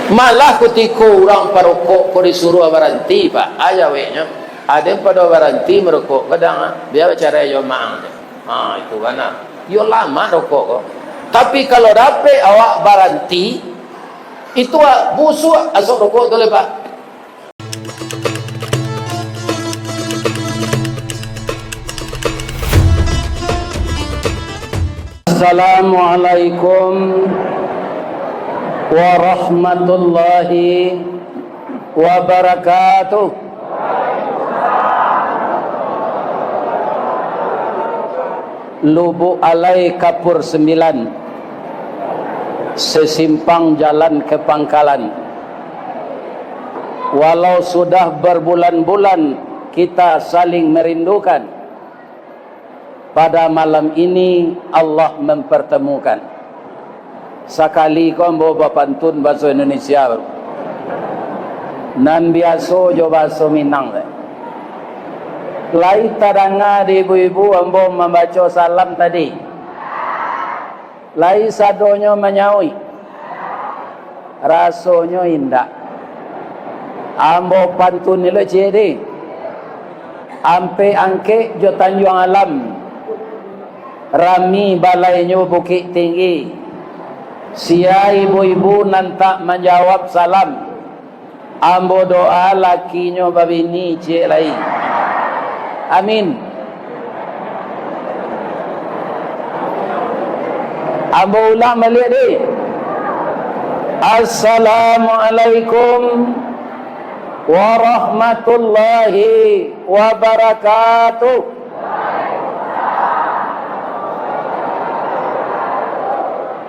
Malah ketika orang perokok kau disuruh berhenti pak, aja wehnya ada yang pada berhenti merokok kadang dia cara yo maang itu kan yo lama rokok kok. Tapi kalau dapat awak berhenti itu busuk asok rokok tu lepas. Assalamualaikum warahmatullahi wabarakatuh. Lubuk Alai Kapur 9, sesimpang jalan ke Pangkalan. Walau sudah berbulan-bulan kita saling merindukan, pada malam ini Allah mempertemukan. Sekali kau bawa pantun bahasa Indonesia nan biasa jo bahasa Minang lai tadanga di ibu-ibu ambo membaca salam tadi lai sadonyo menyaui rasonyo indah ambo pantun nilo cede ampe angke jo Tanjung Alam rami balainyo Bukit Tinggi. Sia ibu-ibu nantak menjawab salam ambo doa lakinya babini cik lai. Amin. Ambo ulang balik deh. Assalamualaikum warahmatullahi wabarakatuh.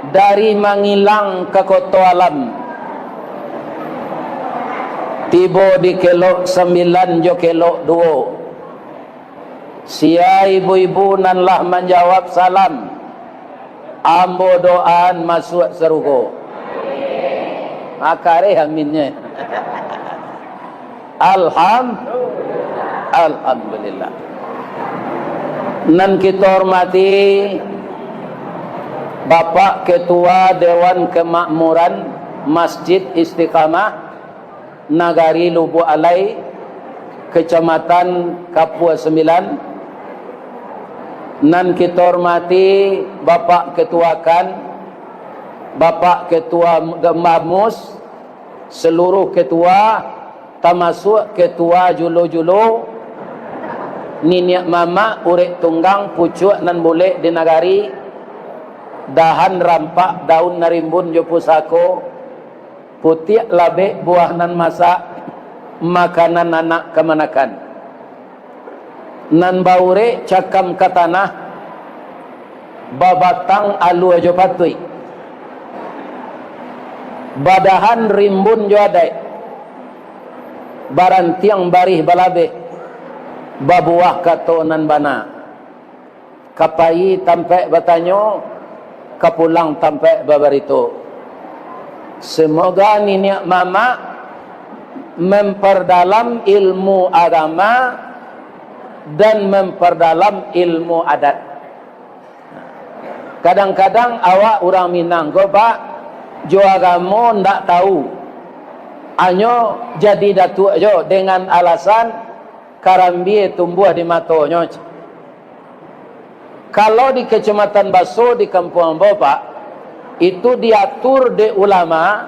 Dari Mangilang ke Kota Alam, tiba di kelok 9 jo kelok 2. Sia ibu-ibu nanlah menjawab salam ambo doaan masuk serugo. Akare aminnya. Alhamdulillah. Nan kita hormati Bapak Ketua Dewan Kemakmuran Masjid Istiqamah Nagari Lubuk Alai, Kecamatan Kapur 9. Nan kita hormati Bapak Ketua Kan, Bapak Ketua Gemamus, seluruh ketua termasuk Ketua Julu-Julu, Niniak Mama, Urek Tunggang, Pucuk nan boleh di Nagari, dahan rampak daun narimbun jo pusako, putih labek buah nan masak, makanan anak kemanakan, nan baure cakam ke tanah, babatang alu jo patui, badahan rimbun jo adai, barantiang barih balabe, babuah kato nan bana, kapai tampe batanyo, kapulang tampai babarito. Semoga niniak mama memperdalam ilmu agama dan memperdalam ilmu adat. Kadang-kadang awak orang Minang go pak jo agama ndak tahu, anyo jadi datuk jo dengan alasan karambi tumbuh di matonyo. Kalau di Kecamatan Baso di Kampung Bapak itu diatur di ulama,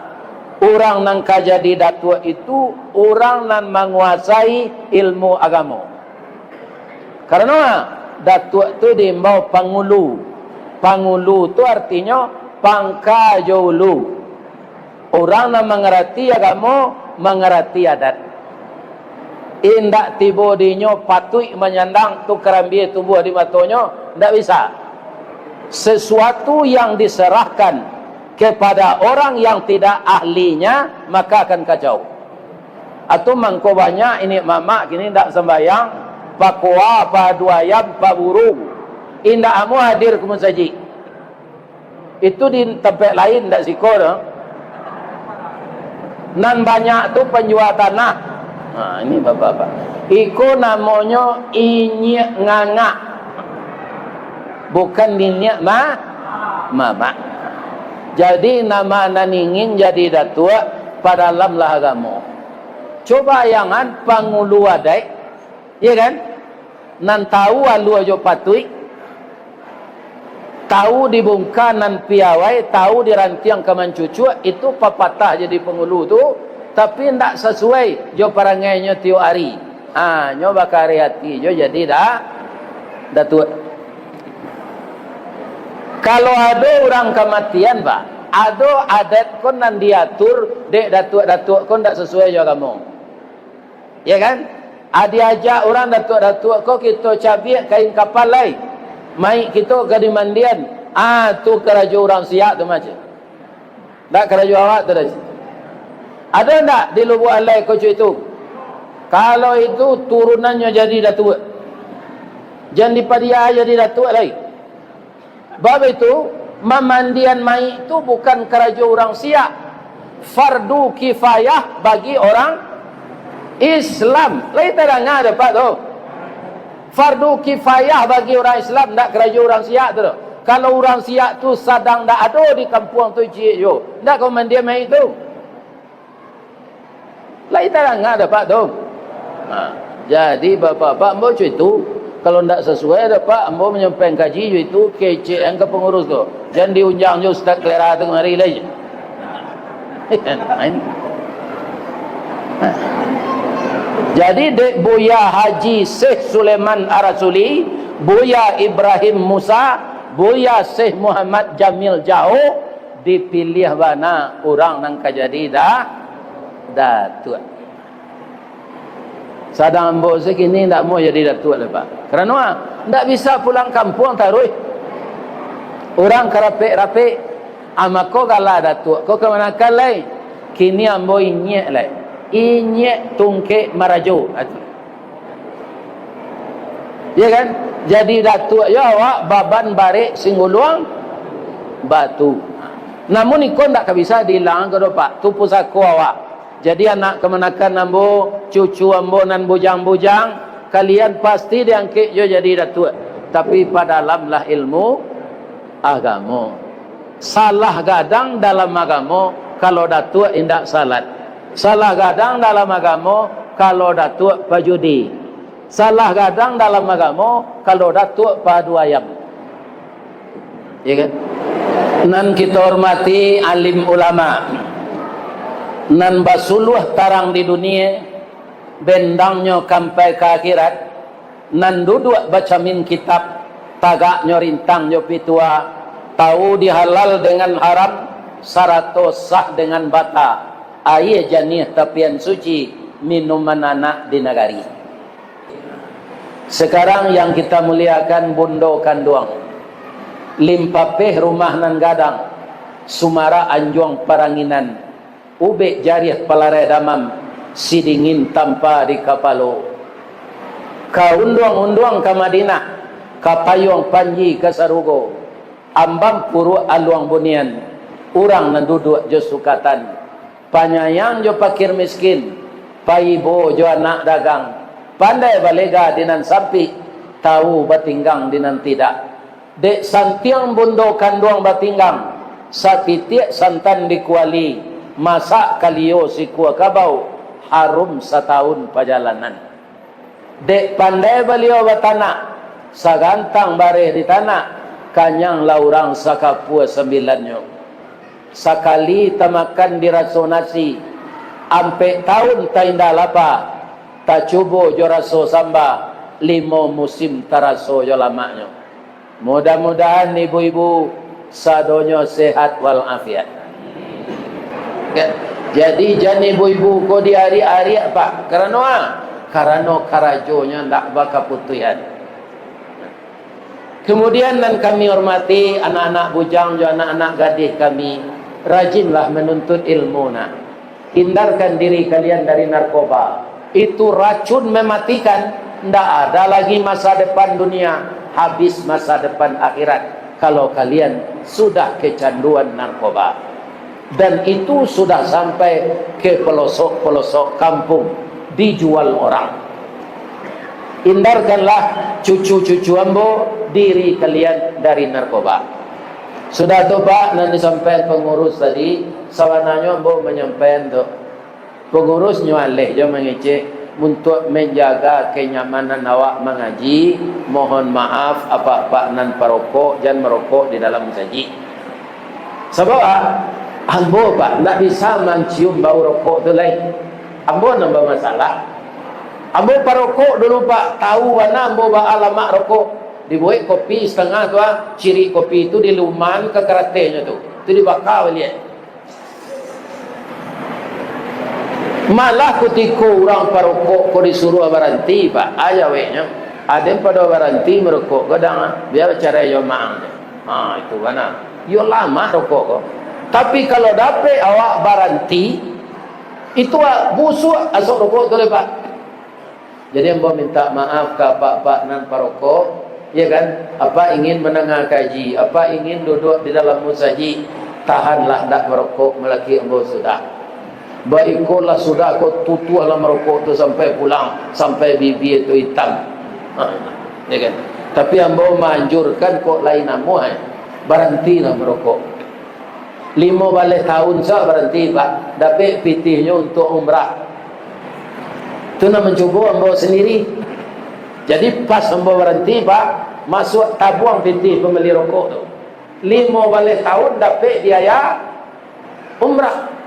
orang nang kajadi datua itu orang nan menguasai ilmu agama. Karena datua itu diimbau pangulu. Pangulu itu artinya pangka jolu. Orang nan mengerti agama, mengerti adat. Indak tiba dinyo patui menyandang tu kerambi tumbuh di matonyo, ndak bisa. Sesuatu yang diserahkan kepada orang yang tidak ahlinya maka akan kacau. Atau mangko banyak ini mama kini ndak sembayang, pak kuah, pak duayam, pak burung. Indak amu hadir ke musaji. Itu di tempat lain ndak sikor. Nan banyak tu penjual tanah. Nah, ini bapak-bapak. Iko namanya inyek ngangak. Bukan inyek mama. Jadi nama anak ingin jadi datua pada dalam lah agama. Coba yangan pangulu adai, ya kan? Nan tahu alu ajo patui, tahu dibungka nan piawai, tahu dirantiang keman cucu, itu papatah jadi pengulu tu, tapi ndak sesuai jo parangainya tiu ari. Nyoba kari hati jo jadi dah tua. Kalau ada orang kematian, Pak, ada adat kon nan diatur dek datuk kon ndak sesuai jo kamu. Ya kan? Diajak orang datuk ko kita cabik kain kapal lai. Mai kita ke di mandian. Tu keraju orang siap tu macam. Tak keraju awak tu dah. Ada tak di lubuk alai kau itu? Kalau itu turunannya jadi datuk. Jangan dipadia jadi datuk lagi. Bab itu memandian mai itu bukan keraju orang siap. Fardu kifayah bagi orang Islam. Lain tak ada Pak tu. Fardu kifayah bagi orang Islam, tak keraju orang siap tu. Kalau orang siap tu sedang tak ada di kampung tu cik yo, tak kau mandi mai itu. Lain tak ada Pak tu. Jadi bapak-bapak ambo itu kalau tak sesuai ada Pak ambo menyampaikan kaji itu kecek yang ke pengurus tu. Jangan diunjang jo Ustaz Clara tu mari lagi. Jadi dek Buya Haji Syekh Sulaiman Arasuli, Buya Ibrahim Musa, Buya Syekh Muhammad Jamil Jauh dipilih bana orang nang kajadi datuk. Sadang ambo sekini tak mau jadi datuk dah Pak. Kerana tak bisa pulang kampung taruh. Orang kerapik-rapik amako gala datuk. Kau ke mana kalai? Kini ambo inyek lai. Inyek tungke marajo. Ya kan? Jadi datuk ya awak baban barik singuluang batu. Namun ikon tak bisa dihilang ke Pak. Tu pusako awak. Jadi anak kemenakan ambo, cucu ambo nan bujang-bujang, kalian pasti diangkit jo jadi datuk. Tapi pada dalamlah ilmu agama. Salah gadang dalam agama kalau datuk indak salat. Salah gadang dalam agama kalau datuk pajudi. Salah gadang dalam agama kalau datuk padu ayam. Ya kan? Nan kita hormati alim ulama. Nan basuluh tarang di dunia, bendangnya sampai ke akhirat. Nan duduk baca min kitab, tagaknya rintangnya pitua, tahu dihalal dengan haram, sarato sah dengan bata. Air janih tapian suci, minuman anak di negari. Sekarang yang kita muliakan Bundo Kanduang, Limpapeh rumah nan gadang, Sumara Anjuang Paranginan, Ube Jariah Palare Damam, Sidingin tanpa di Kapalo, Kaunduang-unduang ke Madinah, Kapayuang Panji ke Sarugo, Ambam Puru Aluang Bunian, Urang nan duduk jo sukatan, Panyayang jo pakir miskin, Paibo jo anak dagang, Pandai balega dinan sampi, Tahu batinggang dinan tidak. Dek santiang Bundo Kanduang batinggang, Sakitiak santan dikuali, Masak kalio si kuah kabau, Harum setahun perjalanan. Dek pandai beliau batana, Sagantang bareh di tanah, Kanyang laurang sakapua sembilannya. Sakali tamakan dirasonasi, ampe tahun ta indah lapa, ta cubo jo raso samba, 5 musim taraso jo lamaknya. Mudah-mudahan ibu-ibu sadonyo sehat walafiat. Jadi jangan ibu-ibu ko di hari-hari apa? Karena karajonya ndak baka putuyan. Kemudian dan kami hormati anak-anak bujang dan anak-anak gadis kami, rajinlah menuntut ilmu nak. Hindarkan diri kalian dari narkoba. Itu racun mematikan. Tidak ada lagi masa depan dunia, habis masa depan akhirat kalau kalian sudah kecanduan narkoba. Dan itu sudah sampai ke pelosok-pelosok kampung, dijual orang. Hindarkanlah cucu-cucu ambo diri kalian dari narkoba. Sudah tu Pak, nanti sampai pengurus tadi, sawananya mau menyampaikan tu. Pengurus nyualeh, dia mengecek untuk menjaga kenyamanan awak mengaji. Mohon maaf apa-apa nan perokok, jangan merokok di dalam saji. Sebab ambo Pak, tak bisa mencium bau rokok tu lain. Ambo nambah masalah. Ambo perokok dulu Pak, tahu mana ambo alamat rokok. Dibuat kopi setengah tu, ciri kopi itu diluman ke keratenya tu. Itu dibakar lihat. Malah ketika orang perokok kau disuruh berhenti Pak, aja wehnya. Ada yang pada berhenti merokok, kadang biar cara yo maang. Itu mana? Yo lama rokok kau. Tapi kalau dapat awak berhenti, itu busuk asok rokok tu le Pak. Jadi ambo minta maaf ke pak-pak nan perokok, ya kan? Apa ingin mendengar kaji, apa ingin duduk di dalam musaji, tahanlah tak merokok melaki ambo sudah. Baiklah sudah kau tutulah merokok tu sampai pulang, sampai bibi itu hitam. Ya kan? Tapi ambo menganjurkan kok lain amo berhentilah merokok. 5 balik tahun sah berhenti Pak, dapat pitihnya untuk umrah. Itu nak mencuba ambo sendiri. Jadi pas ambo berhenti Pak, masuk tabuang pitih pembeli rokok tu. 5 balik tahun dapat biaya umrah.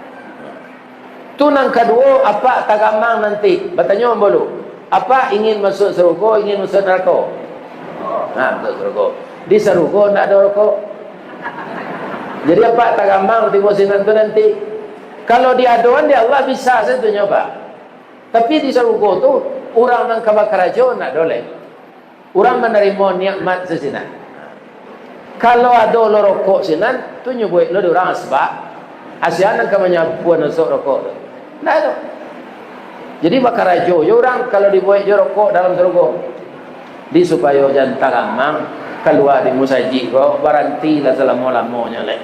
Tu nang kedua apa tagamang nanti bertanya dulu apa ingin masuk serugo, ingin masuk neraka. Masuk serugo, di serugo tak ada rokok. Jadi apa tagamang tengok sinan tu nanti kalau di aduan dia Allah bisa setunya Pak. Tapi di serugo tu orang nang kabakarajo nak boleh orang menerima nikmat sesinan. Kalau ada lo rokok sinan tu nyubuh lo orang sebab asian nang kamanyapuan masuk rokok tu. Nah itu. Jadi bakar ajo, orang kalau dibuat je rokok dalam serugo, di supaya jangan tagamang keluar di musaji, kau berhentilah selama-lamanya leh.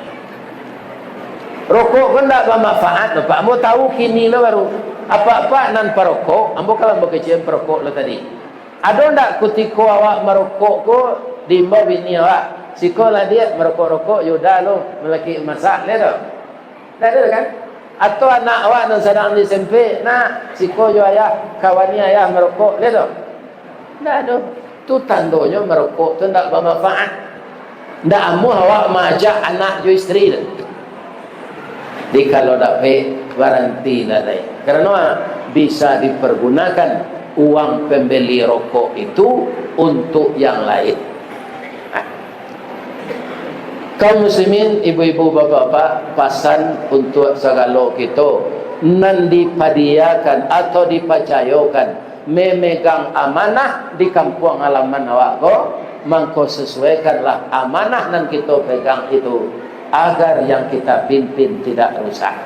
Rokok kan tak bermanfaat, Pak. Ambo tahu kini lah baru. Apa-apa nan perokok, ambo kalau berkecium perokok lah tadi. Ada tak ketika awak merokok ko di bawah bini awak, sikolah dia merokok-rokok, yaudah lo melaki masak leh tu. Tak ada kan? Atau anak awak yang sedang di SMP, nak siko jo ayah, kawannya ayah merokok, lihat tak? Tak ada. Itu tandanya merokok itu tak bermanfaat. Tak amu awak majak anak jo isteri tu. Jadi kalau dapat berhenti lah. Kerana bisa dipergunakan uang pembeli rokok itu untuk yang lain. Kaum muslimin, ibu-ibu, bapak-bapak, pasan untuk segala kita nan dipadiakan atau dipercayakan memegang amanah di kampung halaman awak ko, mangko sesuaikanlah amanah nan kita pegang itu agar yang kita pimpin tidak rusak.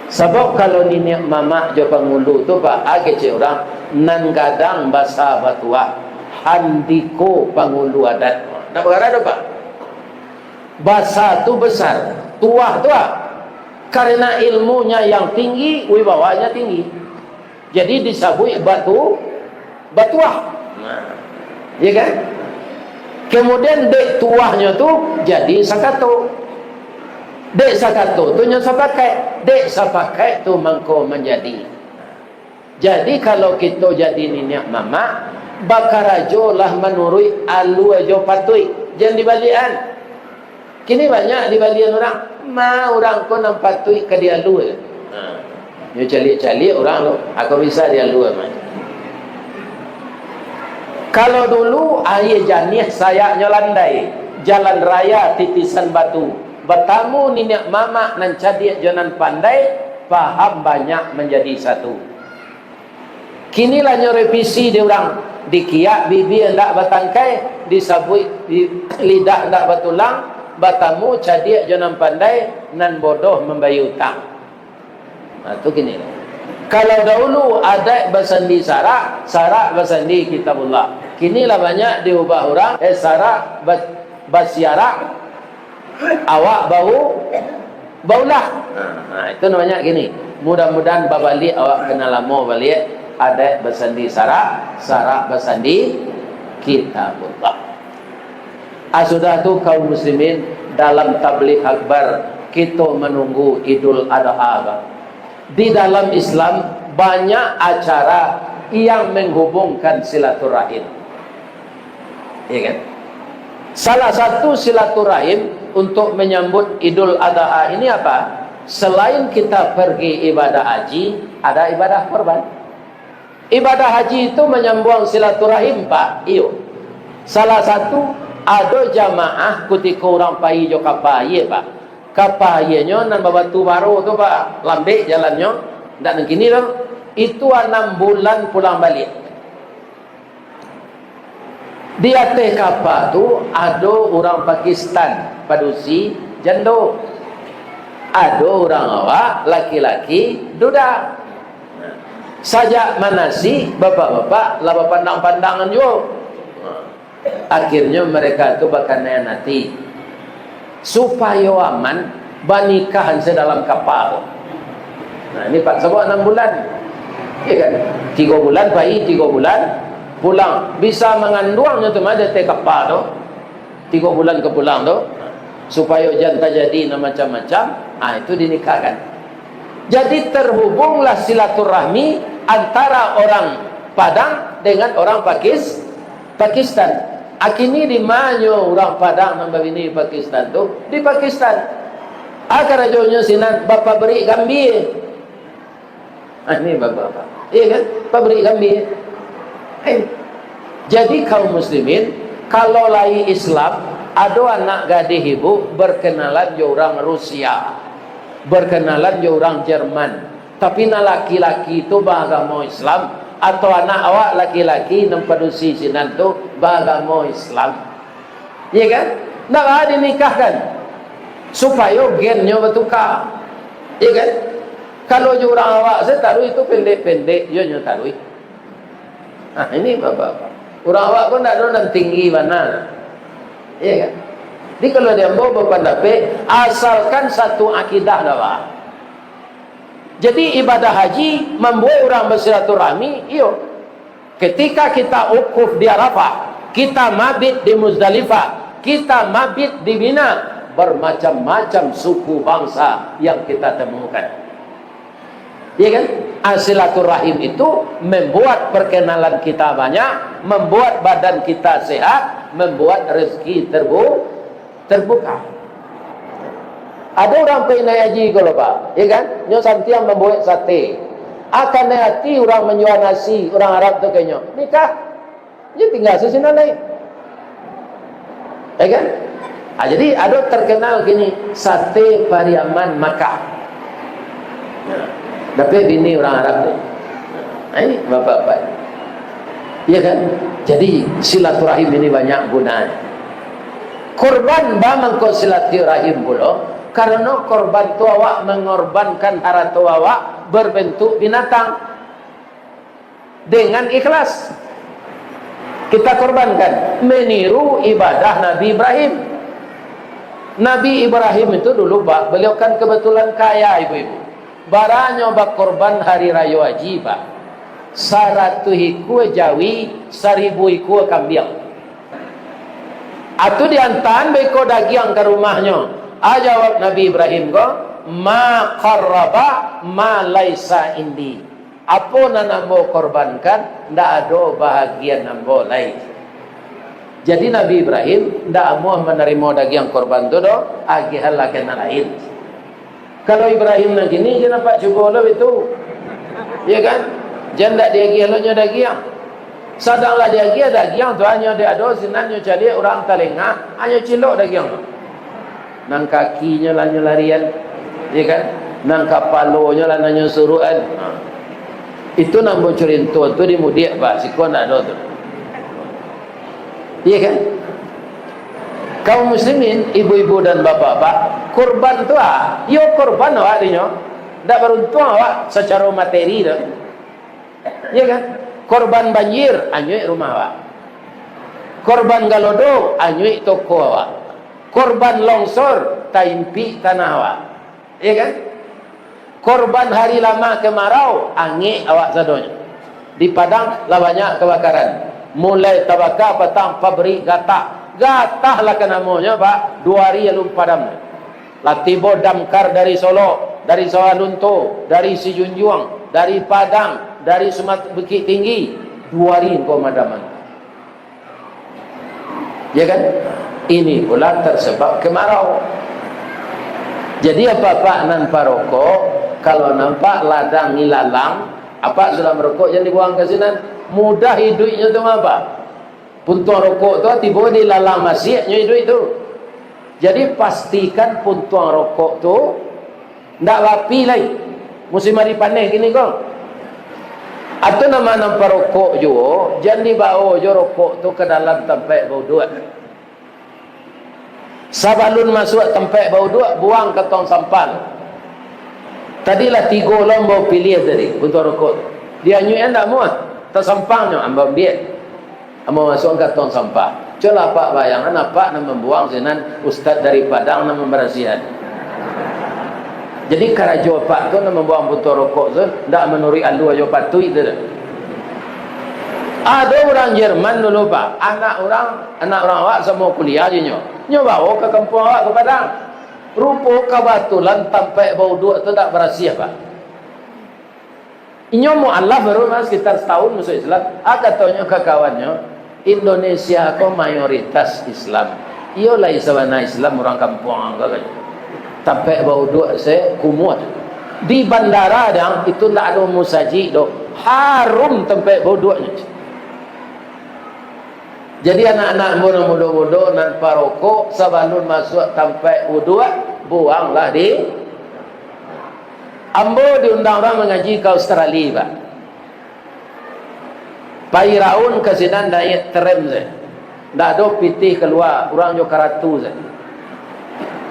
Sebab kalau nenek mama jo pengulu tu Pak, age orang nan gadang bahasa batua handiko pengulu adat. Nak berada Pak? Bahasa tu besar, tua, karena ilmunya yang tinggi, wibawanya tinggi. Jadi disabui batuah. Ya kan? Kemudian dek tuahnya tu jadi sakato. Dek sakato tu yang sapakai, dek sapakai tu mangko menjadi. Jadi kalau kita jadi nenek mama, bakarajo lah menurut alu ajo patui, jangan dibalikan. Kini banyak di balian orang, orang ko nampak tu ke dia lu. Yo calik-calik orang lu, aku bisa dia lu mah. Kalau dulu air janih saya nyolandai, jalan raya titisan batu. Bertamu nenek mama nan cadik jonan pandai, paham banyak menjadi satu. Kinilah revisi dia orang, dikiak bibi hendak batangkai, disabui di lidah hendak batulang. Batamu cadik jangan pandai nan bodoh membayar utang. Itu gini. Kalau dahulu ada bersandi sarak bersandi kitabullah. Kinilah banyak diubah orang sarak basiarak awak baulah. Itu namanya gini. Mudah-mudahan babalik awak kenal lama balik ada bersandi sarak bersandi kitabullah. Sudah tu kaum muslimin dalam tabligh akbar kita menunggu Idul Adha. Di dalam Islam banyak acara yang menghubungkan silaturahim, ya kan? Salah satu silaturahim untuk menyambut Idul Adha ini apa? Selain kita pergi ibadah haji, ada ibadah korban. Ibadah haji itu menyambung silaturahim, Pak. Iyo. Salah satu ada jamaah ketika orang pai jo kapaye, Pak. Kapayenya nan babatu baru tu, Pak. Lambe jalannya, ndak nang kini dah. Itu 6 bulan pulang balik. Di atas kapal tu ada orang Pakistan padusi jando, ada orang awak laki-laki duda. Sajak manasi bapak-bapak laba pandang-pandangan juga. Akhirnya mereka tu bakal nanti supaya aman banikahan sedalam kapal. Nah ini Pak sebut 6 bulan, ya kan? 3 bulan bayi, 3 bulan pulang, bisa mengandungnya tu ada te kapal tu 3 bulan ke pulang tu, supaya jangan terjadi macam-macam. Itu dinikahkan. Jadi terhubunglah silaturahmi antara orang Padang dengan orang Pakistan. Akini di mana orang Padang membini Pakistan tu di Pakistan. Akar ajonya sinan bapa beri gambir. Ini bapa. Iya kan? Bapa beri gambir. Jadi kaum muslimin kalau lai Islam ada anak gadis ibu berkenalan je orang Rusia, berkenalan je orang Jerman, tapi na laki-laki itu beragama Islam, atau anak awak laki-laki nempadusi sinan tu beragama Islam, ya kan? Nak ada dinikahkan supaya gennya bertukar, ya kan? Kalau je orang awak saya taruh itu pendek-pendek, je nya taruh. Ini bapak-bapak. Orang awak pun tak ada tinggi mana, ya kan? Jadi kalau dia mau berpendapat, asalkan satu akidah dah, Pak. Jadi ibadah haji membuat orang bersilaturahmi. Iyo. Ketika kita ukuf di Arafah, kita mabit di Muzdalifah, kita mabit di Mina, bermacam-macam suku bangsa yang kita temukan. Ya kan? Silaturahim itu membuat perkenalan kita banyak, membuat badan kita sehat, membuat rezeki terbuka. Ada orang pergi naik haji kalau Pak, ya kan? Nyo santiang membuat sate. Akan naik hati orang menjual nasi, orang Arab tu kayaknya. Nikah, dia tinggal sesina naik. Ya kan? Jadi ada terkenal gini, sate Pariaman Makkah. Dapat bini orang Arab tu. Ini bapak-bapak. Ya kan? Jadi silaturahim ini banyak gunanya. Korban bang kau silaturahim pula. Karena korban tu awak mengorbankan harta awak berbentuk binatang dengan ikhlas. Kita korbankan meniru ibadah Nabi Ibrahim. Nabi Ibrahim itu dulu Pak, beliau kan kebetulan kaya ibu-ibu. Baranya bak korban hari raya haji Pak. 100 ekor jawi, 1000 ekor kambing. Atau diantan beko daging ke rumahnya. Jawab Nabi Ibrahim ko, ma qarraba ma laisa indi. Apa na mau korbankan, ndak ada bahagian nambo lain. Jadi Nabi Ibrahim ndak mau menerima daging korban tu do, agihal lagi lain. Kalau Ibrahim nak gini, dia nampak cuba lo itu, ya kan? Jangan tak dia gihalonya daging. Sadanglah dia gih daging tu hanya dia ada sinannya cari orang talengah, hanya cilok daging. Nang kakinya lah larian, ya kan? Nang kapalonya lah nanya suruhan. Itu nang bocorin tu di mudik Pak, si kuan ada tu. Ya kan? Kaum muslimin, ibu-ibu dan bapak-bapak, korban tu yo korban awak dinyo. Ndak beruntung awak secara materi tu. Ya kan? Korban banjir, anyuik rumah awak. Korban galodo, anyuik toko awak. Korban longsor, taimpi tanah awak. Ya kan? Korban hari lama kemarau, angin awak sadonya. Di Padang lah banyak kebakaran. Mulai tabaka petang pabrik gatak gatahlah ke namanya Pak, 2 hari lalu padam. Lah tiba damkar dari Solo, dari Sawalunto, dari Sijunjuang, dari Padang, dari Sumatera Bukit Tinggi, 2 hari kau madaman. Ya kan? Ini pula tersebab kemarau. Jadi apa-apa nan parokok, kalau nampak ladang ilalang, apa sudah merokok yang dibuang ke sini, mudah hidupnya tu apa? Puntung rokok tu tiba di lalang masihnya hidup itu. Jadi pastikan puntung rokok tu ndak rapi lagi. Musim hari panas gini kau. Atau nama nampak rokok juga, jangan dibawa je rokok tu ke dalam tempat bau duit. Sabalun masuk tempat bau duit, buang ke tong sampah. Tadilah 3 orang bawa pilih tadi puntung rokok tu. Dia nyuyan tak muat, tersampangnya ambang dia. Amo masuk ke tong sampah. Coba Pak bayangan apa nak membuang sinan ustaz dari Padang nak membersihan. Jadi karajo Pak tu nak membuang botol rokok tu ndak menuri alu ajo patui tu. Ada orang Jerman dulu Pak, anak orang awak semua kuliah je nyo. Nyo bawa ke kampung awak ke Padang. Rupa kebetulan tempat bau duit tu tak bersih Pak. Inyo mu'alaf baru sekitar setahun masuk Islam. Katanya ke kawannya, Indonesia ko mayoritas Islam. Iyo lah isabana Islam orang kampung katanya. Sampai bau duit saya kumut. Di bandara dang itu tak ada musaji do. Harum tempat bau duitnya. Jadi anak-anak muda-muda nan parokok sabalun masuk tempat uduk buanglah di Ambo diundang orang mengaji ke Australia Pak. Pairaun ke sinan naik tram saya. Tak ada pitih keluar, orang jo karatu saya.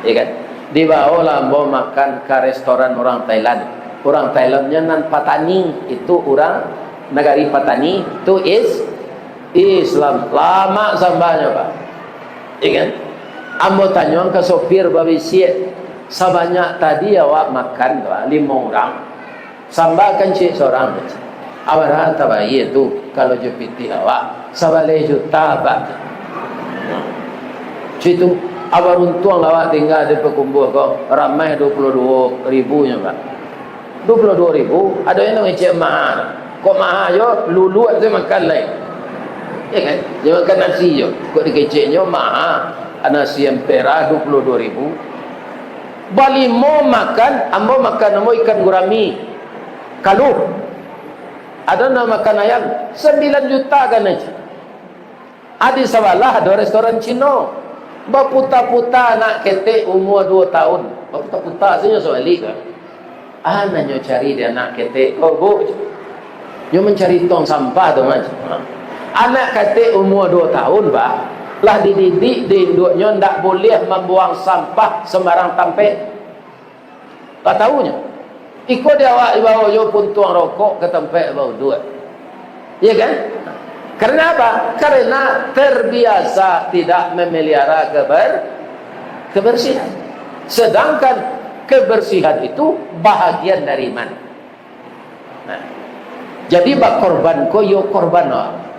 Ya kan? Dibawa lah Ambo makan ke restoran orang Thailand. Orang Thailandnya nan Patani, itu orang negari Patani, itu Islam. Lama sambanya Pak. Ya kan? Ambo tanya ke sopir babi siat. Sebanyak tadi awak makan tu 5 orang, sambalkan cik seorang. Awak rata bayi tu kalau jepiti awak sabalai juta Pak. Cik tu awak untung awak tinggal di Pekumbul kau ramai 22 ribunya Pak. 22 ribu ada yang ngecek mahal. Kok mahal jo luluat tu makan lain. Ya kan? Dia makan nasi jo. Kok dikeceknya mahal. Nasi empera 22 ribu. Bali mau makan, ambo makan ambo ikan gurami, kaluh. Ada nak makan ayam, 9 juta kan aja. Adi sabalah ada restoran Cina. Baputa-puta nak ketek umur 2 tahun. Baputa-puta saja soali kan. Nanya cari dia nak ketek. Oh bu, dia mencari tong sampah tu macam. Anak ketek umur 2 tahun bah. Lah dididik di induknya tak boleh membuang sampah sembarang tempat. Tak tahunya. Ikut dia awak bawa yo puntung rokok ke tempat bau duit. Ya kan? Karena apa? Karena terbiasa tidak memelihara kebersihan. Sedangkan kebersihan itu bahagian dari iman. Nah, jadi bak korban ko yo korban awak.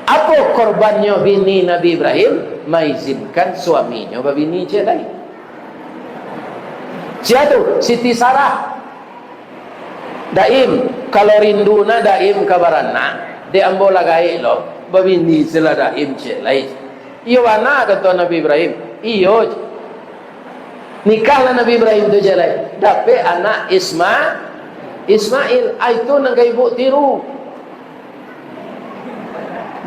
Apa korbannya bini Nabi Ibrahim? Mengizinkan suaminya bini cik lain. Siapa tu? Siti Sarah. Daim. Kalau rinduna daim kabarana. Dia ambil lagai lo. Bini sila daim cik lain. Iyo mana kata Nabi Ibrahim? Iyo. Nikahlah Nabi Ibrahim tu cik lain. Dapat anak Ismail. Itu nang ibu tiru.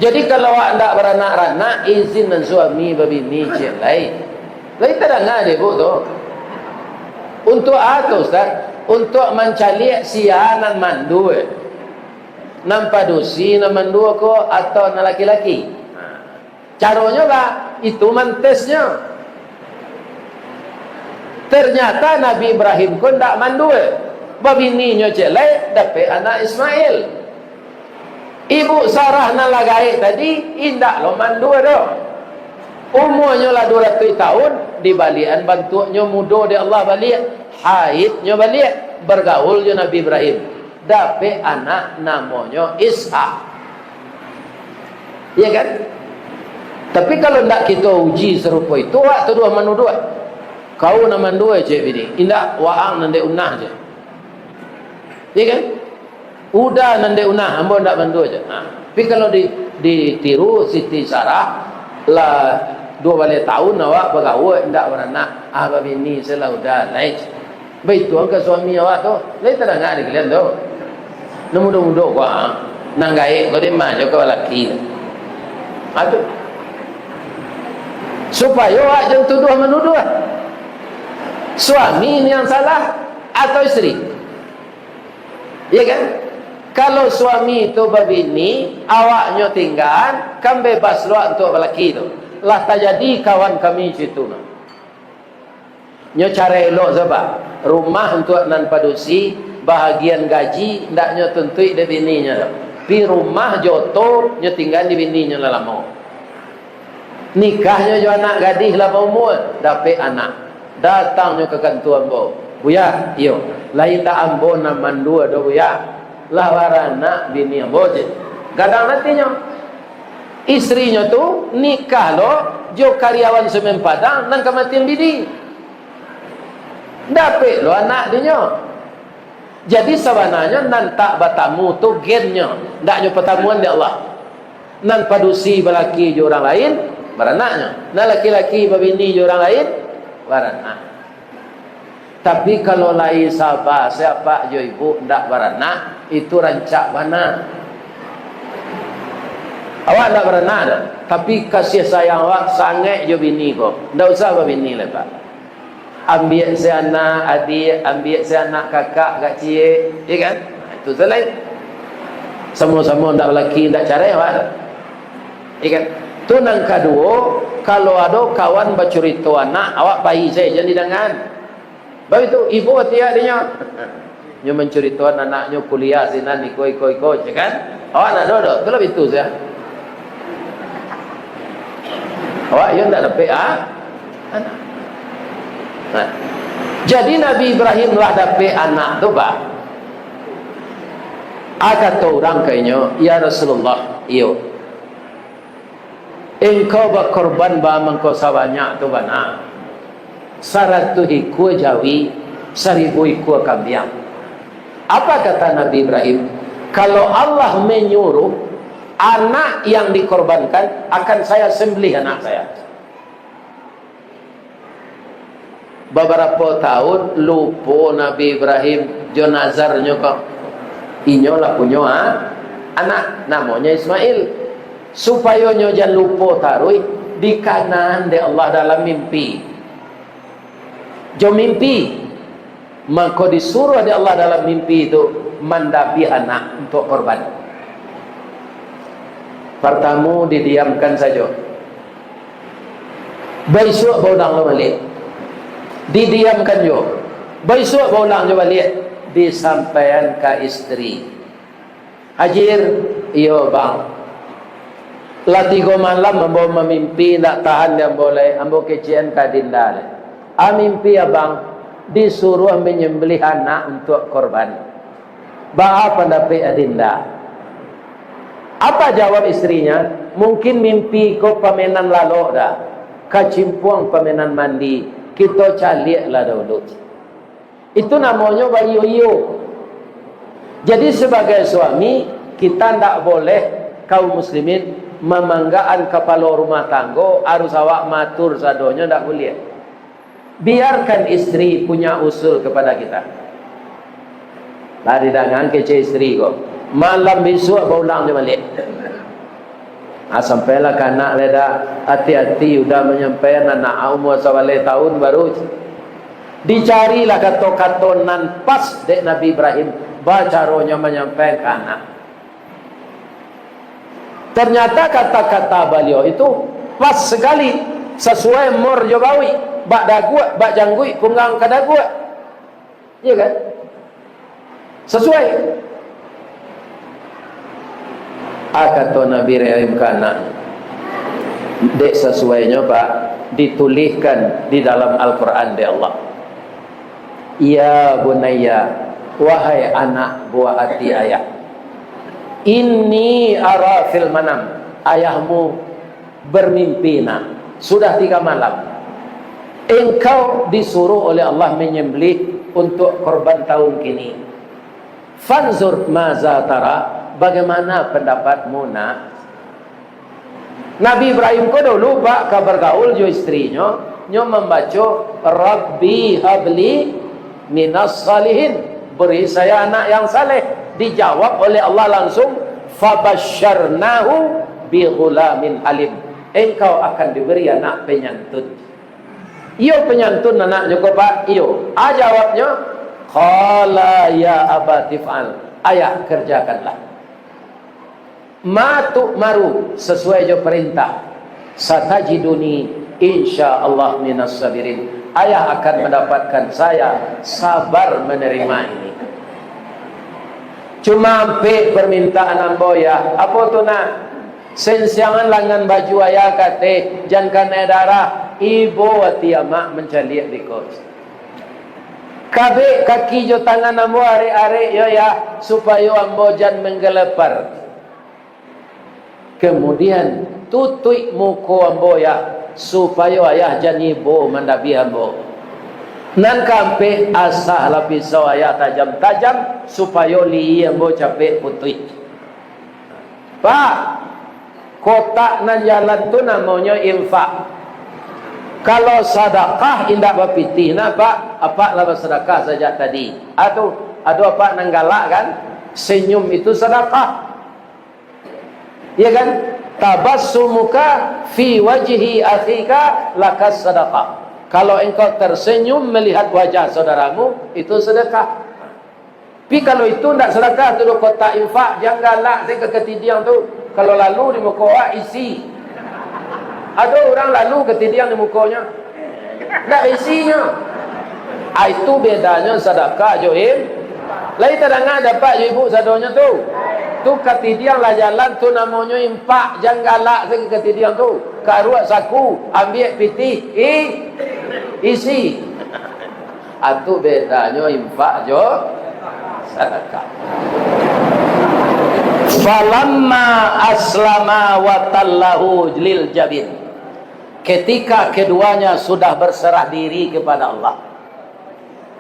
Jadi kalau awak tak beranak-anak, izin dan suami berbini cik lain. Lain tak dengar dia bu tu. Untuk apa Ustaz? Untuk mencalik sianan mandu. Nampak dosi nan mandu ko atau nan laki-laki. Caranya lah, itu mantesnya. Ternyata Nabi Ibrahim pun tak mandu. Berbininya cik lain, dapat anak Ismail. Ibu Sarah nak lagai tadi indak lo mandu dah. Umurnya lah 200 tahun, di balian bantunya muda dia Allah balik, haidnya balik, bergaul je Nabi Ibrahim. Dapat anak namanya Ishak. Ya kan? Tapi kalau ndak kita uji serupa itu, awak tu dua manu dua. Kau nama dua cik bini. Indak waang nande unah je. Iya kan? Udah nande unah, ambo ndak mandu aja. Tapi kalau ditiru Siti Sarah lah 2 tahun awak bergaul ndak beranak. Abang bini selah udah naik. Baik tuan ke suami awak tu, lain tak dengar kalian tu. Mudah-mudah kau nanggai kau dia maju ke lelaki. Aduh. Supaya awak jangan tuduh menuduh. Suami ini yang salah atau isteri? Ya kan? Kalau suami itu babini, awaknya tinggal, kan bebas luar untuk lelaki itu. Lah tak jadi kawan kami situ. Nyo cara elok sebab rumah untuk nan padusi, bahagian gaji ndaknya tuntui de bininya. Pi rumah joto nyo tinggal di bininya lama. Nikahnya jo anak gadis lah umur, dapat anak. Datangnya ke kantor ambo. Buya, iyo. Lain tak ambo naman dua do buya. Lah warana bini ambo je. Gadang nantinya. Istrinya tu nikah lo, jo karyawan semen padang nang kematian bini. Dapat lo anak dia. Jadi sebenarnya nan tak bertamu tu gennya. Ndaknya pertemuan dia Allah. Nan padusi belaki jo orang lain, beranaknya. Nan laki-laki berbini jo orang lain, beranak. Tapi kalau lain sahabat siapa jo ibu ndak beranak, itu rancak mana? Awak ndak beranak dah. Tapi kasih sayang awak sangat jo bini ko. Ndak usah berbini lah pak. Ambil si anak adik, ambil si anak kakak kak cik, ya kan? Itu selain. Semua-semua ndak lelaki ndak cara awak. Ya kan? Tu nang kedua, kalau ada kawan bercerita anak, awak bayi saya jangan didengar. Baik itu ibu tiada dia. Nyo menceritakan anaknya kuliah sinan ikoi, ya kan? Awak nak dodo, tu lebih tu saya. Awak yang ndak dapat anak. Nah. Jadi Nabi Ibrahim lah dapat anak tu bah. Kata orang kayaknya, ya Rasulullah, iyo. Engkau berkorban bah mengkau sabanyak tu bana. 100 ekor jawi, 1000 ekor kambing. Apa kata Nabi Ibrahim? Kalau Allah menyuruh anak yang dikorbankan, akan saya sembelih anak saya. Beberapa tahun lupa Nabi Ibrahim jonazarnya kok. Inyo lah punya anak namanya Ismail. Supaya nyo jangan lupa taruh di kanan de Allah dalam mimpi. Jo mimpi. Maka disuruh de Allah dalam mimpi itu mandabi anak untuk korban. Pertama didiamkan saja. Besok baudang lo balik. Didiamkan jo. Besok baudang jo balik. Disampaikan ke istri. Hajir, iyo bang. Lah 3 malam ambo memimpi nak tahan yang boleh ambo kecian kadinda. Mimpi abang disuruh menyembelih anak untuk korban. Ba apa pendapat adinda? Apa jawab istrinya? Mungkin mimpi ko pamenan lalu dah. Kacimpuang pamenan mandi. Kita calik lah dulu. Itu namanya bayu-yu. Jadi sebagai suami, kita tidak boleh kaum muslimin memanggaan kepala rumah tangga, harus awak matur sadonya, tidak boleh. Biarkan istri punya usul kepada kita. Lari dengan kece istri kok. Malam besok pulang je balik. Sampailah ke anak leda, hati-hati udah menyampaikan anak umur 11 tahun baru. Dicarilah kata-kata nan pas dek Nabi Ibrahim bacaronya menyampaikan ke anak. Ternyata kata-kata beliau itu pas sekali sesuai umur Jobawi. Bak daguat, bak janggui, punggang ke daguat. Ya kan? Sesuai. Kata Nabi Ibrahim ke anak. Dek sesuainya Pak dituliskan di dalam Al-Quran di Allah. Ya bunayya, wahai anak buah hati ayah. Inni ara fil manam, ayahmu bermimpi nak sudah 3 malam, engkau disuruh oleh Allah menyembelih untuk korban tahun kini. Fanzur maza tara, bagaimana pendapatmu nak? Nabi Ibrahim ko dulu pak kabar gaul jo istrinya nyo membaca Rabbi habli minas salihin, beri saya anak yang saleh. Dijawab oleh Allah langsung, fabasyarnahu bi ghulamin alim, engkau akan diberi anak penyantun. Iyo penyantun anaknya kok pak? Iyo. Jawabnya, qala ya abati fa'al, ayah kerjakanlah. Ma tu'maru, sesuai jo perintah. Satajiduni insyaallah minas sabirin, ayah akan mendapatkan saya sabar menerima ini. Cuma ampe permintaan amboya, apa tu nak? Sensiangan langan baju ayah kate, jangan darah, ibu wati amak mencaliak di kos. Kabe kaki jo tangan ambo are-are yo ya, supaya ambo jan menggelepar. Kemudian tutui muko ambo ya, supaya ayah jan ibu mendabi ambo. Nan kampe asah la pisau ayah tajam-tajam supaya li ambo capek putih. Pak, kotak nan jalan tu namanya infak. Kalau sedekah indah bapitih na pak, apa lah sedekah saja tadi. Atau ada apa nang galak kan? Senyum itu sedekah. Ya kan? Tabassumuka fi wajhi akhika lakas sedekah. Kalau engkau tersenyum melihat wajah saudaramu, itu sedekah. Tapi kalau itu tidak sedekah, tu kotak infak, jangan galak saya ketidian tu. Kalau lalu di muka isi. Ada orang lalu ketidian di mukanya, tak isinya. Itu bedanya sedekah Joim. Lain terangah dapat ibu sadonya tu. Tu ketidian lah jalan tu namanya infak, jangan galak saya ketidian tu. Karuat saku, ambil piti, isi. Itu bedanya infak jo sedekah. Falamma aslama wa tallahu lil jabin, ketika keduanya sudah berserah diri kepada Allah,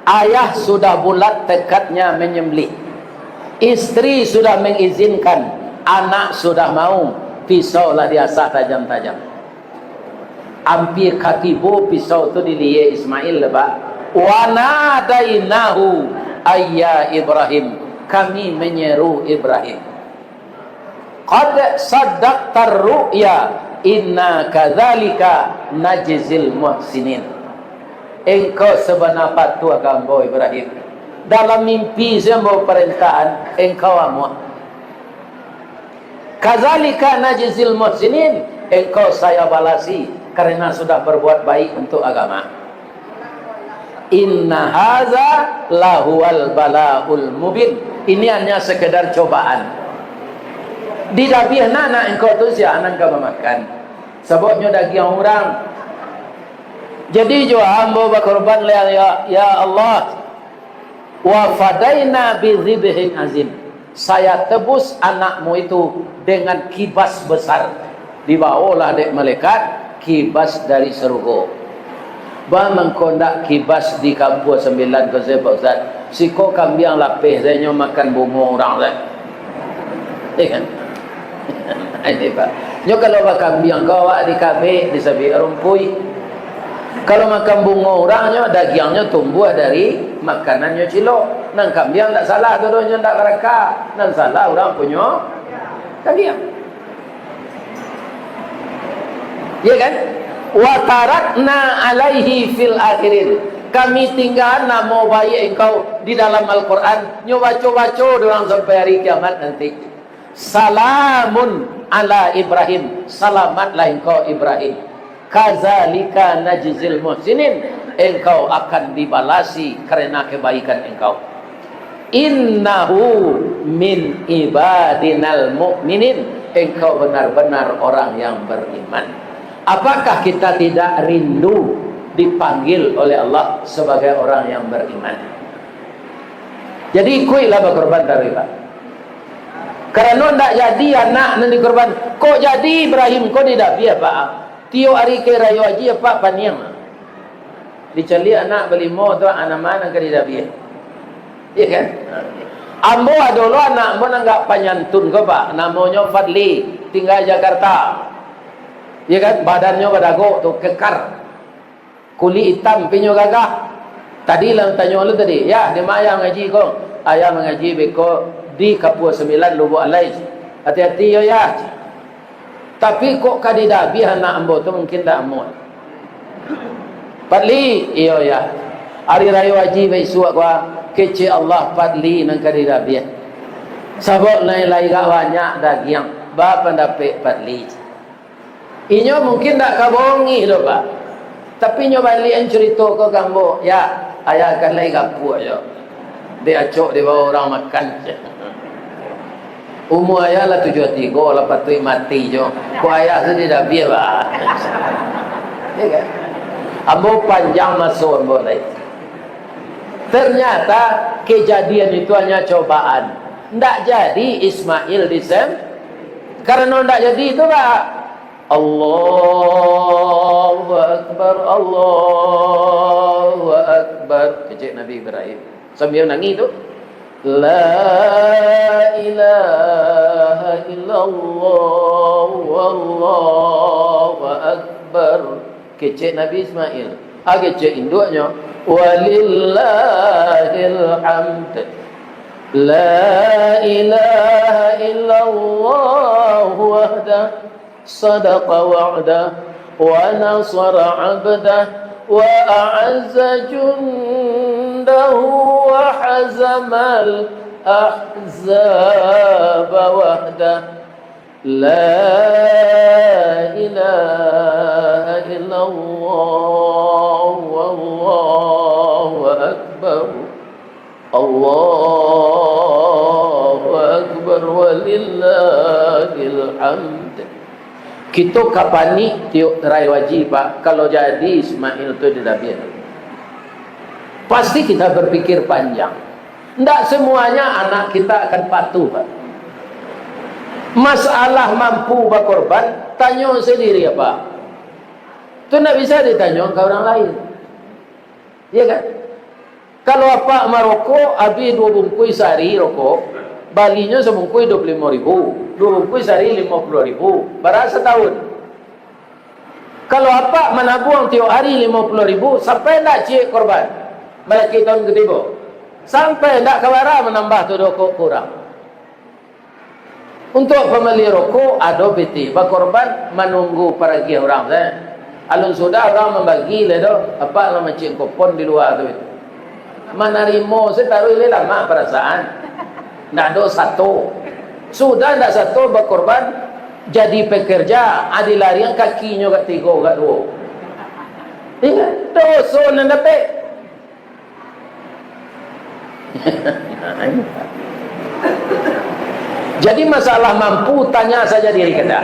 ayah sudah bulat tekadnya menyembelih, istri sudah mengizinkan, anak sudah mau, pisau lah diasah tajam-tajam. Hampir kaki bu pisau tu dilihat Ismail lebak. Wa nadainahu ayya Ibrahim, kami menyeru Ibrahim. Qad saddaqtar ru'ya inna kadzalika najzil muhsinin. Engkau sebenar patuh gambo Ibrahim. Dalam mimpi semua perintahan engkau amuah. Kadzalika najzil muhsinin, engkau saya balasi karena sudah berbuat baik untuk agama. Inna haza lahuwal balaul mubin, ini hanya sekedar cobaan. Di dabiah nana engkau tu siapa anak kau makan, sebabnya daging orang. Jadi jo hamba berkorban ya Allah, wa fadaina bi dzibhin azim, saya tebus anakmu itu dengan kibas besar. Dibawalah dek malaikat kibas dari surga. Ba mengkondak kibas di kampung 9 ke saya Pak Ustaz. Siko kambing lapih saya makan bunga orang saya. Kan? Ini Pak. Nyo kalau makan kambing kau di kabe di sabi rumpui. Kalau makan bunga orangnya dagingnya tumbuh dari makanannya cilok. Nang kambing tak salah dodonya tak mereka. Nang salah orang punya daging. Ya kan? Wa tarakna alaihi fil akhirin, kami tinggal nama baik engkau di dalam Al-Quran. Nyo baca-baca orang sampai hari kiamat nanti. Salamun ala Ibrahim, selamatlah engkau Ibrahim. Kazalika najzil muhsinin, engkau akan dibalasi karena kebaikan engkau. Innahu min ibadinal mu'minin, engkau benar-benar orang yang beriman. Apakah kita tidak rindu dipanggil oleh Allah sebagai orang yang beriman? Jadi kuilah berkorban dari Pak. Kerana tak jadi anak nanti korban. Kok jadi Ibrahim kok tidak biar pak? Tio hari ke rayu haji apa paniang? Dicari anak berlima tu anak mana ke tidak biar? Iya kan? Ambo dulu anak ambo nanggak panyantun kok pak. Namanya Fadli, tinggal Jakarta. Iya kan? Badannya badago tu kekar. Kulit hitam pinyo gagah. Tadi lah tanya lu tadi, ya di mana ayah ngaji kau? Ayah mengaji beko di Kapua 9 Lubuk Alai. Hati-hati ya. Tapi kok kadida biar anak ambo tu mungkin tak amun. Padli iyo ya. Hari raya haji besok gua kece Allah padli nang kadida biar. Sabok lain-lain gak banyak daging. Ba pendapat padli. Inyo mungkin tak kabongi lo pak. Tapi nyo balik an cerita ke kambo, ya ayah akan lagi kapuk je. Dia acok di bawah orang makan je. Umur ayah lah 73, lepas tu mati je. Kau ayah tu dah biar bah. Ya kan? Ambo panjang masuk ambo lagi. Ternyata kejadian itu hanya cobaan. Tak jadi Ismail disem. Karena tak jadi itu pak. Allahu Akbar, Allahu Akbar. Kecik Nabi Ibrahim sambil nangis tu, La ilaha illallah wallahu Akbar. Kecik Nabi Ismail. Kecik induknya, walillahil hamd. La ilaha illallah wahdah صدق وعده ونصر عبده وأعز جنده وحزم الأحزاب وحده لا إله إلا الله والله أكبر الله أكبر ولله الحمد. Kita kapan ni tiuk raya wajib pak. Kalau jadi Ismail tu dia dah biar. Pasti kita berpikir panjang. Tak semuanya anak kita akan patuh pak. Masalah mampu berkorban, tanya sendiri apa. Tu tak bisa ditanya ke orang lain. Ya kan? Kalau apa merokok, habis 2 bungkus sehari rokok, balinya sebungkus 25.000. 2 bungkus sehari 50.000. Berapa setahun? Kalau apa menabung tiap hari 50.000, sampai tak cik korban? Balik tahun ketiga. Sampai tak kawara menambah tu rokok kurang. Untuk pembeli rokok ada PT. Berkorban menunggu pergi orang. Alun sudah orang membagi le do. Apa nama cik kupon di luar tu itu. Menerima saya taruh ini lama perasaan. Tak ada satu. Sudah tak satu berkorban jadi pekerja. Ada larian kakinya kat 3 kat 2. Ingat dosa nan dapat. Jadi masalah mampu tanya saja diri kita.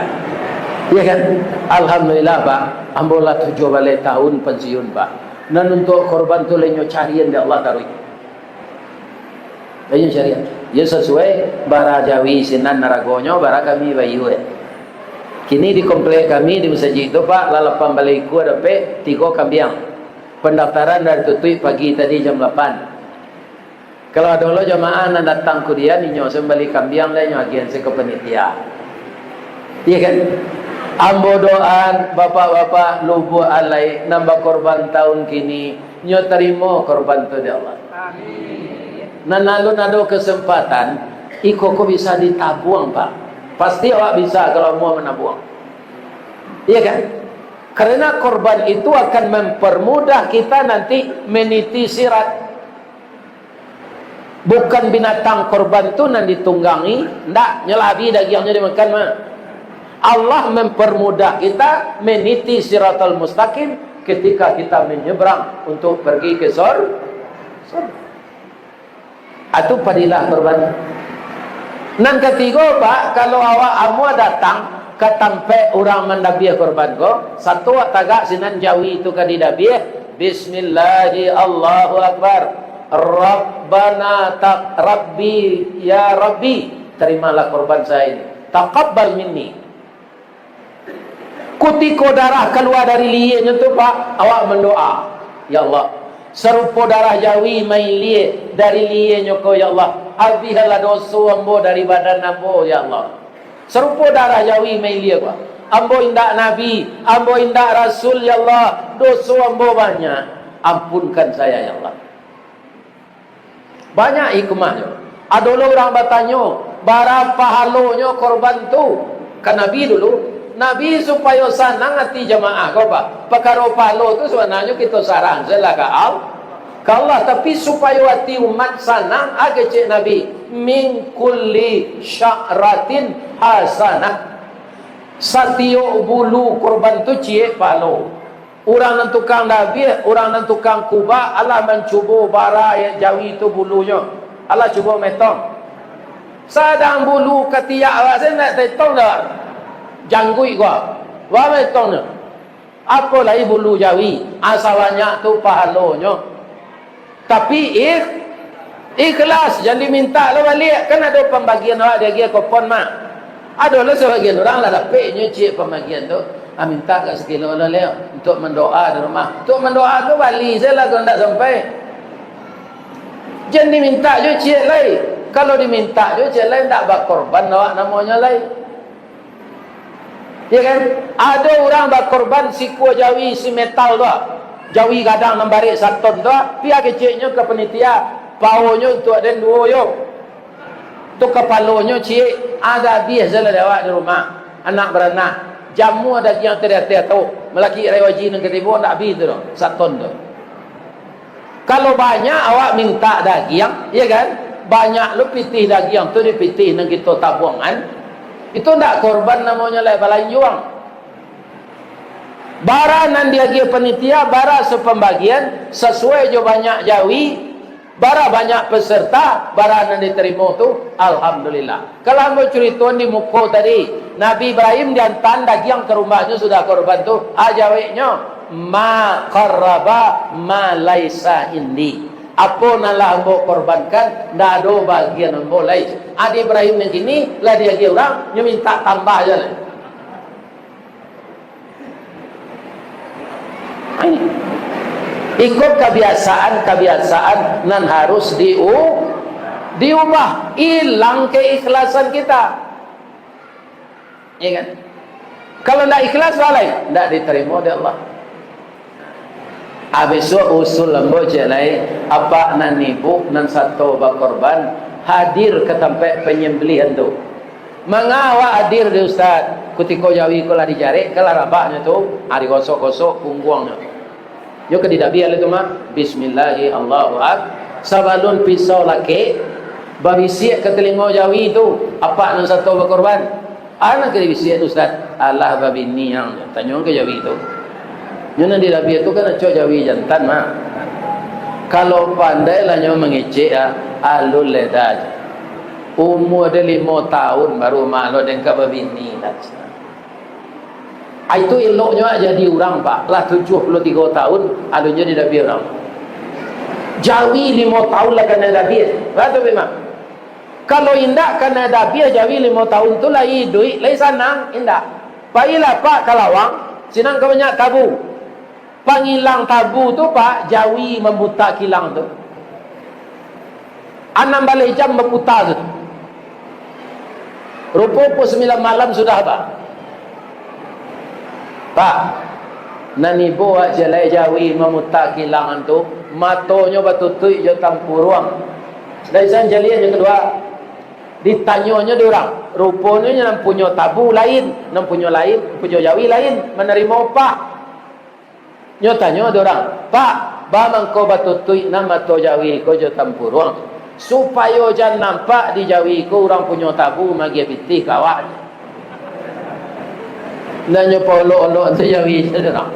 Ya kan? Alhamdulillah pak. Ambolah 7 balik tahun pensiun pak. Dan untuk korban tu lenyo carian dia Allah taruh. Lenyo carian. Ya sesuai bara Jawi sinan naragonyo bara kami bayu. Kini di komplek kami di masjid itu pak lalapan baliku ada pe 3 kambiang. Pendaftaran dari tutui pagi tadi jam 8. Kalau ada lo jamaah nak datang ke dia ninyo sembali kambiang lainnya agen se ke panitia. Iya kan? Ambo doan bapak-bapak lubu alai nambah korban tahun kini nyo terima korban tu di Allah. Amin. Nah lalu ada kesempatan iko bisa ditabung pak. Pasti awak bisa kalau mau menabung. Iya kan? Karena korban itu akan mempermudah kita nanti meniti sirat. Bukan binatang korban tu nan ditunggangi, ndak nyelabi dagingnya dimakan mah. Allah mempermudah kita meniti siratal mustaqim ketika kita menyeberang untuk pergi ke surga. Itu padilah korban. Nan ketiga pak, kalau awak amua datang ke tempat orang mendabiah korban ko, satu tagak sinan Jawi itu kadidabiah, Bismillahi Allahu Akbar. Rabbana tak Rabbi ya Rabbi terimalah korban saya ini. Taqabbal minni. Kutiko darah keluar dari liurnya tu Pak, awak mendoa, ya Allah, serupa darah Jawi main liur dari liurnya kau ya Allah. Habislah dosa ambo dari badan ambo ya Allah. Serupa darah Jawi main liur Pak. Ambo indak Nabi, ambo indak Rasul ya Allah. Dosa ambo banyak. Ampunkan saya ya Allah. Banyak hikmahnya. Ada orang bertanya, berapa halonya korban tu? Kan Nabi dulu, Nabi supaya senang hati jemaah kau Pak. Perkara palo tu sebenarnya kita saran salah ke Allah, tapi supaya hati umat senang, agak cik Nabi, min kulli sya'ratin hasanah. Satio bulu korban tu cik palo. Orang nan tukang Nabi, orang nan tukang Kuba, Allah mencuba bara yang Jawi itu bulunya. Allah cuba metong. Sadang bulu ketiak awak saya nak tetong dah. Janggui gua. Wa metong. Apa lagi bulu Jawi? Asal banyak tu pahalanya. Tapi ikhlas, jangan diminta lah balik. Kan ada pembagian awak dia kupon mak. Ada lah sebagian orang lah dapatnya cik pembagian tu. Minta kat sekilo lah untuk mendoa di rumah. Untuk mendoa tu balik saya lah kalau tak sampai. Jangan diminta je cik lain. Kalau diminta je cik lain tak berkorban awak namanya lain. Ya kan? Ada orang berkorban siku Jawi si metal tu. Jawi kadang nambarik 1 ton tu. Pihak kecilnya ke penitia. Paunya untuk ada 2 yuk. Tu kepalanya cik ada habis salah awak di rumah. Anak beranak. Jamu ada yang terhati tu. Melaki rewaji dan ketiba tak habis tu. 1 ton tu. Kalau banyak awak minta daging, ya kan? Banyak lu pitih daging tu dipitih nang kita tabungan. Itu ndak korban namanya lah balain juang. Bara nan dia gi panitia, bara sepembagian sesuai jo banyak Jawi, bara banyak peserta, bara nan diterima tu alhamdulillah. Kalau mau cerita di muka tadi, Nabi Ibrahim diantar daging ke rumahnya sudah korban tu, ajawiknya ma qarraba ma laisa indi. Apa nalah ambo korbankan ndak ada bagian ambo lain. Adi Ibrahim yang kini lah dia orang yang minta tambah je lah. Ikut kebiasaan nan harus diubah, hilang keikhlasan kita. Ya kan? Kalau ndak ikhlas balai ndak diterima oleh Allah. Habis usul lembo jelai apa nan ibu nan satu berkorban hadir ke tempat penyembelihan tu. Mengawak hadir di ustaz kutiko Jawi kala dijarik kala rabaknya tu hari gosok-gosok punggungnya. Yo ke tidak biar itu mah bismillahi Allahu akbar sabalun pisau laki babisiak ke telinga Jawi tu apa nan satu berkorban anak ke bisiak ustaz Allah babini yang tanya ke Jawi tu. Nyo di Nabi itu kan cok Jawi jantan mah. Kalau pandai lah nyo mengecek alul ledaj. Umur dia 5 tahun baru malu dan kababini dah. Itu eloknya jadi orang Pak. Lah 73 tahun alunya di Nabi orang. Jawi 5 tahun lah kena Nabi. Betul memang. Kalau indak kena Nabi Jawi 5 tahun tu lah duit, lai sanang indak. Pailah Pak kalawang, sinang kau banyak tabu. Pangilang tabu tu Pak, Jawi membuta kilang tu. 6 balik jam berputar tu. Rupa 9 malam sudah Pak. Pak, nani bawa jelai Jawi memutar kilangan tu, matonya batutui je tampurung. Dari sana jalian yang kedua, ditanyanya diorang, rupanya yang punya tabu lain, yang punya Jawi lain, menerima upah. Nyo tanya orang, Pak, bamang kau batutui nama to Jawi kau je tampurung supaya jangan nampak di Jawi kau orang punya tabu magi pitih kawat. Nanya polo-olo tu Jawi je orang.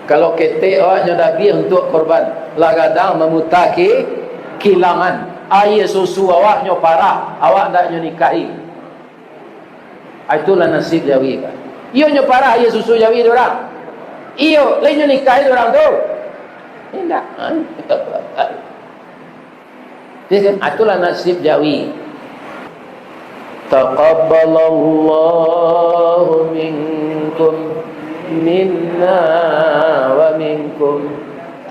Kalau ketek awak nyo dagi untuk korban, lah kadang memutaki kilangan. Air susu awak nyo parah, awak ndak nyo nikahi. Itulah nasib Jawi kan. Iyo nyo parah air susu Jawi orang. Iyo, lainnya nikahin orang tu. Tidak. Itulah nasib Jawi. taqabbalallahu minkum minna wa minkum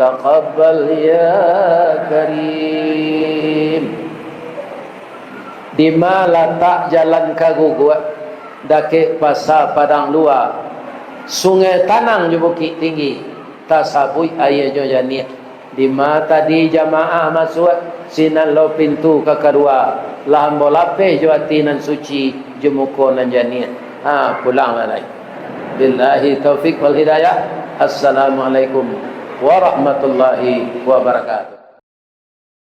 taqabbal ya karim. Di mana letak jalan kaguguat dake pasar padang luar, sungai tanang di bukit tinggi, tasabui air jo jani. Di mana tadi jamaah masuk sinan lo pintu ke kedua, lambo lapeh jo atinan suci jemuko nan jani. Pulang lagi. Billahi taufiq wal hidayah. Assalamualaikum warahmatullahi wabarakatuh.